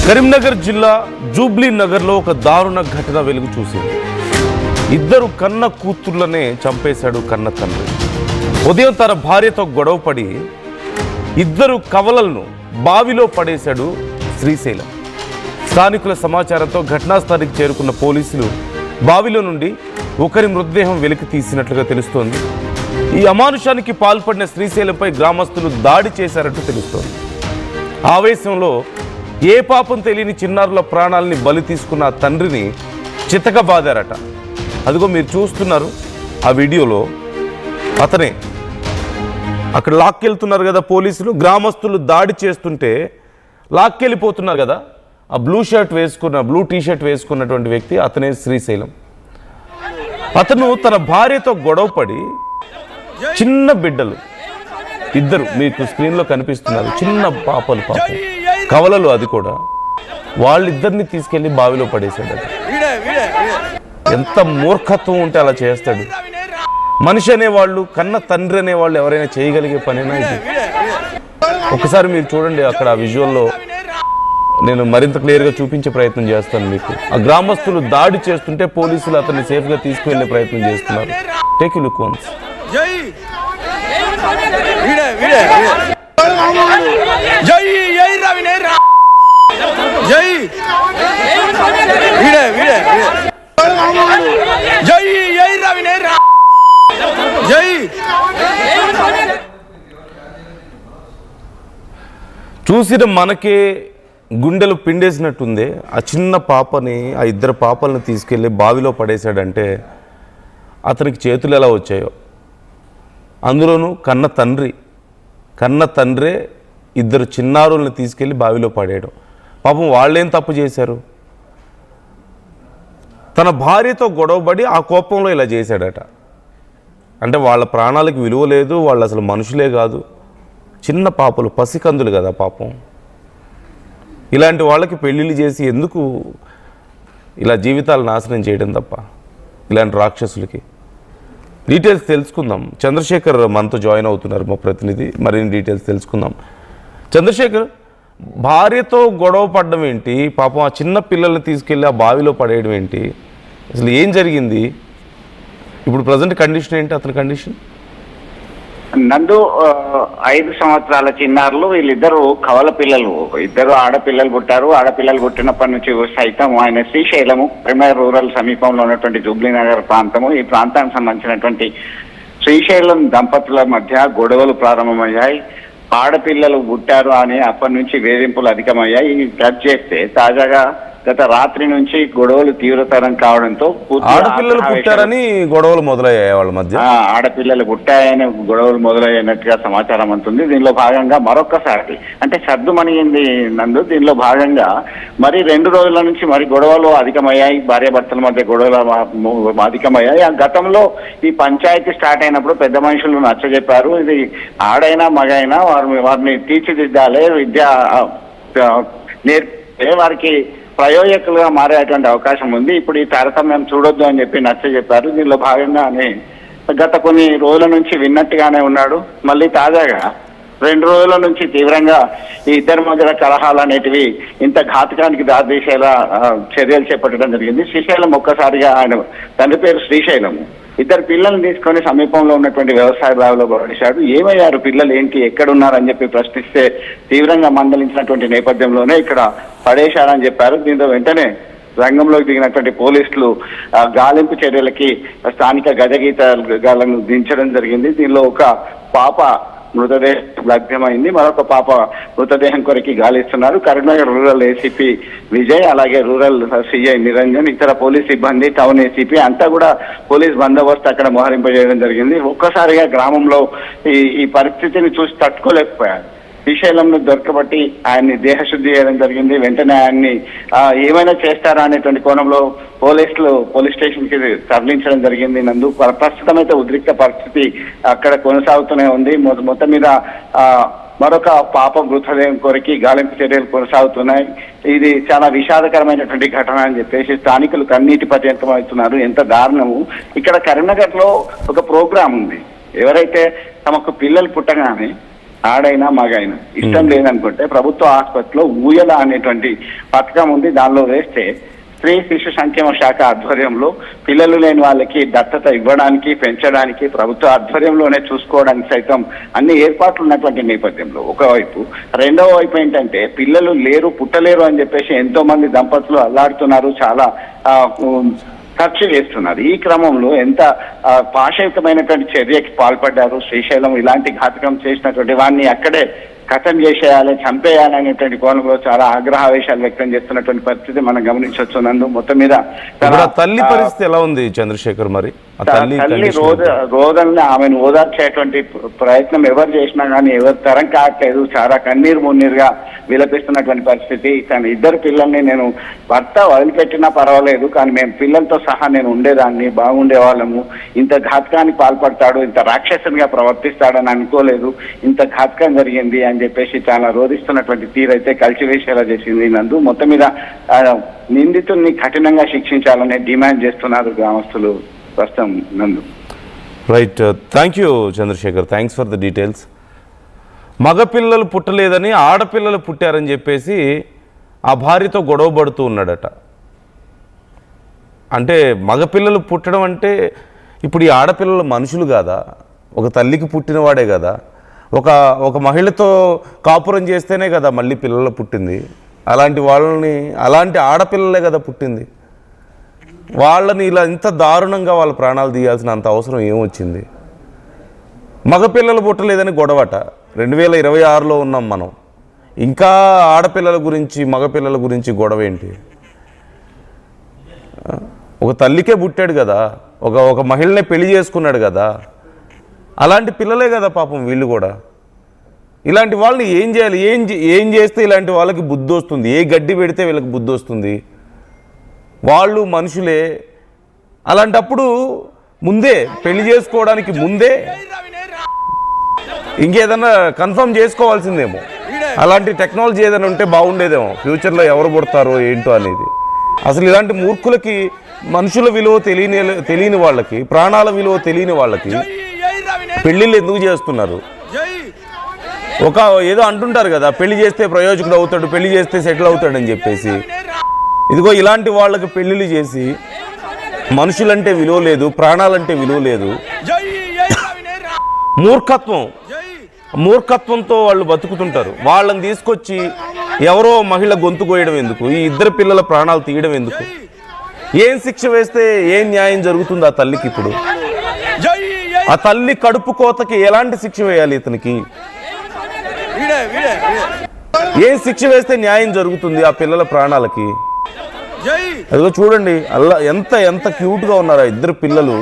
కరీంనగర్ జిల్లా జూబ్లీ నగర్లో ఒక దారుణ ఘటన వెలుగు చూసింది. ఇద్దరు కన్న కూతుర్లనే చంపేశాడు కన్న తండ్రి. ఉదయం తన భార్యతో గొడవపడి ఇద్దరు కవలలను బావిలో పడేశాడు శ్రీశైలం. స్థానికుల సమాచారంతో ఘటనా స్థలానికి చేరుకున్న పోలీసులు బావిలో నుండి ఒకరి మృతదేహం వెలికి తీసినట్లుగా తెలుస్తోంది. ఈ అమానుషానికి పాల్పడిన శ్రీశైలంపై గ్రామస్తులు దాడి చేశారంటూ తెలుస్తోంది. ఆవేశంలో ఏ పాపం తెలియని చిన్నారుల ప్రాణాలని బలి తీసుకున్న తండ్రిని చితకబాదారట. అదిగో మీరు చూస్తున్నారు ఆ వీడియోలో. అతనే అక్కడ లాక్కెళ్తున్నారు కదా పోలీసులు. గ్రామస్తులు దాడి చేస్తుంటే లాక్కెళ్ళిపోతున్నారు కదా. ఆ బ్లూ టీ షర్ట్ వేసుకున్నటువంటి వ్యక్తి అతనే శ్రీశైలం. అతను తన భార్యతో గొడవపడి చిన్న బిడ్డలు ఇద్దరు మీకు స్క్రీన్లో కనిపిస్తున్నారు, చిన్న పాపలు, పాపం కవలలు, అది కూడా వాళ్ళిద్దరిని తీసుకెళ్లి బావిలో పడేశాడు. ఎంత మూర్ఖత్వం ఉంటే అలా చేస్తాడు. మనిషి అనేవాళ్ళు, కన్న తండ్రి అనేవాళ్ళు ఎవరైనా చేయగలిగే పనేనా ఇది? ఒకసారి మీరు చూడండి అక్కడ ఆ విజువల్లో. నేను మరింత క్లియర్గా చూపించే ప్రయత్నం చేస్తాను మీకు. ఆ గ్రామస్తులు దాడి చేస్తుంటే పోలీసులు అతన్ని సేఫ్గా తీసుకువెళ్ళే ప్రయత్నం చేస్తున్నారు. Take you look once. చూసిన మనకే గుండెలు పిండేసినట్టుంది. ఆ చిన్న పాపని, ఆ ఇద్దరు పాపలను తీసుకెళ్ళి బావిలో పడేశాడంటే అతనికి చేతులు ఎలా వచ్చాయో. అందులోనూ కన్న తండ్రే ఇద్దరు చిన్నారులను తీసుకెళ్ళి బావిలో పడేయడం. పాపం వాళ్ళేం తప్పు చేశారు? తన భార్యతో గొడవపడి ఆ కోపంలో ఇలా చేశాడట. అంటే వాళ్ళ ప్రాణాలకు విలువ లేదు, వాళ్ళు అసలు మనుషులే కాదు, చిన్న పాపలు, పసికందులు కదా పాపం. ఇలాంటి వాళ్ళకి పెళ్ళిళ్ళు చేసి ఎందుకు ఇలా జీవితాలు నాశనం చేయడం తప్ప, ఇలాంటి రాక్షసులకి. డీటెయిల్స్ తెలుసుకుందాం. చంద్రశేఖర్ మనతో జాయిన్ అవుతున్నారు, మా ప్రతినిధి. మరిన్ని డీటెయిల్స్ తెలుసుకుందాం. చంద్రశేఖర్, భార్యతో గొడవ పడడం ఏంటి? పాపం ఆ చిన్న పిల్లల్ని తీసుకెళ్ళి ఆ బావిలో పడేయడం ఏంటి? అసలు ఏం జరిగింది? ఇప్పుడు ప్రజెంట్ కండిషన్ ఏంటి అతని కండిషన్? నందు 5 సంవత్సరాల చిన్నారులు, వీళ్ళిద్దరు కవల పిల్లలు, ఇద్దరు ఆడపిల్లలు పుట్టారు. ఆడపిల్లలు పుట్టినప్పటి నుంచి సైతం ఆయన శ్రీశైలము కరీంనగర్ రూరల్ సమీపంలో ఉన్నటువంటి జూబ్లీ నగర్ ప్రాంతము, ఈ ప్రాంతానికి సంబంధించినటువంటి శ్రీశైలం దంపతుల మధ్య గొడవలు ప్రారంభమయ్యాయి. ఆడపిల్లలు పుట్టారు అని అప్పటి నుంచి వేధింపులు అధికమయ్యాయి. కట్ చేస్తే తాజాగా గత రాత్రి నుంచి గొడవలు తీవ్రతరం కావడంతో ఆడపిల్లలు పుట్టారని గొడవలు మొదలయ్యాయి వాళ్ళ మధ్య. ఆడపిల్లలు పుట్టాయని గొడవలు మొదలయ్యినట్టుగా సమాచారం ఉంటుంది. దీనిలో భాగంగా మరొక్కసారి అంటే సర్దుమణిగింది నందు. దీనిలో భాగంగా మరి 2 రోజుల నుంచి మరి గొడవలు అధికమయ్యాయి. భార్యాభర్తల మధ్య గొడవలు అధికమయ్యాయి. ఆ గతంలో ఈ పంచాయతీ స్టార్ట్ అయినప్పుడు పెద్ద మనుషులు నచ్చజెప్పారు, ఇది ఆడైనా మగైనా వారిని తీర్చిదిద్దాలి, విద్య నేర్పితే వారికి ప్రయోజకులుగా మారేటువంటి అవకాశం ఉంది. ఇప్పుడు ఈ తారతమ్యం చూడొద్దు అని చెప్పి నచ్చజెప్పారు. దీనిలో భాగంగానే గత కొన్ని రోజుల నుంచి విన్నట్టుగానే ఉన్నాడు. మళ్ళీ తాజాగా 2 రోజుల నుంచి తీవ్రంగా ఈ ఇద్దరి మధ్య కలహాలు అనేటివి ఇంత ఘాతకానికి దారితీసేలా చర్యలు చేపట్టడం జరిగింది. శ్రీశైలం ఒక్కసారిగా, ఆయన తండ్రి పేరు శ్రీశైలము, ఇద్దరు పిల్లల్ని తీసుకొని సమీపంలో ఉన్నటువంటి వ్యవసాయ బావిలో పడేశాడు. ఏమయ్యారు పిల్లలు, ఏంటి, ఎక్కడున్నారని చెప్పి ప్రశ్నిస్తే తీవ్రంగా మందలించినటువంటి నేపథ్యంలోనే ఇక్కడ పడేశారని చెప్పారు. దీంతో వెంటనే రంగంలోకి దిగినటువంటి పోలీసులు గాలింపు చర్యలకి స్థానిక గజగీతలను దించడం జరిగింది. దీనిలో ఒక పాప మృతదేహం లభ్యమైంది. మరొక పాప మృతదేహం కొరకు గాలిస్తున్నారు. కరీంనగర్ రూరల్ ఏసీపీ విజయ్, అలాగే రూరల్ సిఐ నిరంజన్, ఇతర పోలీస్ సిబ్బంది, టౌన్ ఏసీపీ అంతా కూడా పోలీస్ బందోబస్తు అక్కడ మోహరింపజేయడం జరిగింది. ఒక్కసారిగా గ్రామంలో ఈ పరిస్థితిని చూసి తట్టుకోలేకపోయారు. శ్రీశైలంను దొరకబట్టి ఆయన్ని దేహశుద్ధి చేయడం జరిగింది. వెంటనే ఆయన్ని ఏమైనా చేస్తారా అనేటువంటి కోణంలో పోలీసులు పోలీస్ స్టేషన్ కి తరలించడం జరిగింది. నందు ప్రస్తుతం అయితే ఉద్రిక్త పరిస్థితి అక్కడ కొనసాగుతూనే ఉంది. మొత్తం మీద మరొక పాప మృతదేహం కొరికి గాలింపు చర్యలు కొనసాగుతున్నాయి. ఇది చాలా విషాదకరమైనటువంటి ఘటన అని చెప్పేసి స్థానికులు కన్నీటి పర్యంతం అవుతున్నారు. ఎంత దారుణము. ఇక్కడ కరీంనగర్ లో ఒక ప్రోగ్రాం ఉంది. ఎవరైతే తమకు పిల్లలు పుట్టగానే ఆడైనా మగైనా ఇష్టం లేదనుకుంటే ప్రభుత్వ ఆసుపత్రిలో ఊయల అనేటువంటి పథకం ఉంది. దానిలో వేస్తే స్త్రీ శిశు సంక్షేమ శాఖ ఆధ్వర్యంలో పిల్లలు లేని వాళ్ళకి దత్తత ఇవ్వడానికి పెంచడానికి ప్రభుత్వ ఆధ్వర్యంలోనే చూసుకోవడానికి సైతం అన్ని ఏర్పాట్లు ఉన్నటువంటి నేపథ్యంలో ఒకవైపు, రెండవ వైపు ఏంటంటే పిల్లలు లేరు పుట్టలేరు అని చెప్పేసి ఎంతో మంది దంపతులు అల్లాడుతున్నారు, చాలా ఖర్చు చేస్తున్నారు. ఈ క్రమంలో ఎంత పాశవికమైనటువంటి చర్యకి పాల్పడ్డారు. శ్రీశైలం ఇలాంటి ఘాతకం చేసినటువంటి వాడిని అక్కడే ఖతం చేసేయాలి, చంపేయాలి అనేటువంటి కోణంలో చాలా ఆగ్రహావేశాలు వ్యక్తం చేస్తున్నటువంటి పరిస్థితి మనం గమనించవచ్చు. నందు మొత్తం మీద తల్లి పరిస్థితి ఎలా ఉంది చంద్రశేఖర్? మరి తల్లి రోజుల్ని ఆమెను ఓదార్చేటువంటి ప్రయత్నం ఎవరు చేసినా కానీ ఎవరు తరం కావట్లేదు. చాలా కన్నీరు మున్నీరుగా విలపిస్తున్నటువంటి పరిస్థితి. తన ఇద్దరు పిల్లల్ని నేను భర్త వదిలిపెట్టినా పర్వాలేదు కానీ మేము పిల్లలతో సహా నేను ఉండేదాన్ని, బాగుండే వాళ్ళము. ఇంత ఘాతకానికి పాల్పడతాడు, ఇంత రాక్షసునిగా ప్రవర్తిస్తాడని అనుకోలేదు, ఇంత ఘాతకం జరిగింది అని చెప్పేసి చాలా రోధిస్తున్నటువంటి తీరైతే కలిసివేసేలా చేసింది. నందు మొత్తం మీద నిందితుల్ని కఠినంగా శిక్షించాలని డిమాండ్ చేస్తున్నారు గ్రామస్తులు ప్రస్తుతం. Nandu right, thank you Chandrashekar, thanks for the details. మగపిల్లలు పుట్టలేదని ఆడపిల్లలు పుట్టారని చెప్పేసి ఆ భార్యతో గొడవ పడుతూ ఉన్నాడట. అంటే మగపిల్లలు పుట్టడం అంటే ఇప్పుడు ఈ ఆడపిల్లలు మనుషులు కాదా? ఒక తల్లికి పుట్టినవాడే కదా. ఒక మహిళతో కాపురం చేస్తేనే కదా మళ్ళీ పిల్లలు పుట్టింది. అలాంటి వాళ్ళని, అలాంటి ఆడపిల్లలే కదా పుట్టింది. వాళ్ళని ఇలా ఇంత దారుణంగా వాళ్ళ ప్రాణాలు తీయాల్సిన అంత అవసరం ఏమొచ్చింది? మగపిల్లలు పుట్టలేదని గొడవట. 2026లో ఉన్నాం మనం, ఇంకా ఆడపిల్లల గురించి మగపిల్లల గురించి గొడవ ఏంటి? ఒక తల్లికే పుట్టాడు కదా, ఒక మహిళనే పెళ్లి చేసుకున్నాడు కదా. అలాంటి పిల్లలే కదా పాపం వీళ్ళు కూడా. ఇలాంటి వాళ్ళని ఏం చేయాలి? ఏం చేస్తే ఇలాంటి వాళ్ళకి బుద్ధి వస్తుంది? ఏ గడ్డి పెడితే వీళ్ళకి బుద్ధి వస్తుంది? వాళ్ళు మనుషులే. అలాంటప్పుడు ముందే పెళ్లి చేసుకోవడానికి ముందే ఇంకేదన్నా కన్ఫర్మ్ చేసుకోవాల్సిందేమో. అలాంటి టెక్నాలజీ ఏదైనా ఉంటే బాగుండేదేమో, ఫ్యూచర్లో ఎవరు పుడతారో ఏంటో అనేది. అసలు ఇలాంటి మూర్ఖులకి, మనుషుల విలువ తెలియని వాళ్ళకి, ప్రాణాల విలువ తెలియని వాళ్ళకి పెళ్ళిళ్ళు ఎందుకు చేస్తున్నారు? ఏదో అంటుంటారు కదా, పెళ్లి చేస్తే ప్రయోజకుడు అవుతాడు, పెళ్లి చేస్తే సెటిల్ అవుతాడని చెప్పేసి. ఇదిగో ఇలాంటి వాళ్ళకి పెళ్లిళ్ళు చేసి మనుషులంటే విలువ లేదు, ప్రాణాలంటే విలువ లేదు. మూర్ఖత్వంతో వాళ్ళు బతుకుతుంటారు. వాళ్ళని తీసుకొచ్చి ఎవరో మహిళ గొంతు కోయడం ఎందుకు? ఈ ఇద్దరు పిల్లల ప్రాణాలు తీయడం ఎందుకు? ఏం శిక్ష వేస్తే ఏం న్యాయం జరుగుతుంది ఆ తల్లికి? ఇప్పుడు ఆ తల్లి కడుపు కోతకి ఎలాంటి శిక్ష వేయాలి ఇతనికి? ఏం శిక్ష వేస్తే న్యాయం జరుగుతుంది ఆ పిల్లల ప్రాణాలకి? అదిగో చూడండి, ఎంత క్యూట్గా ఉన్నారా ఇద్దరు పిల్లలు.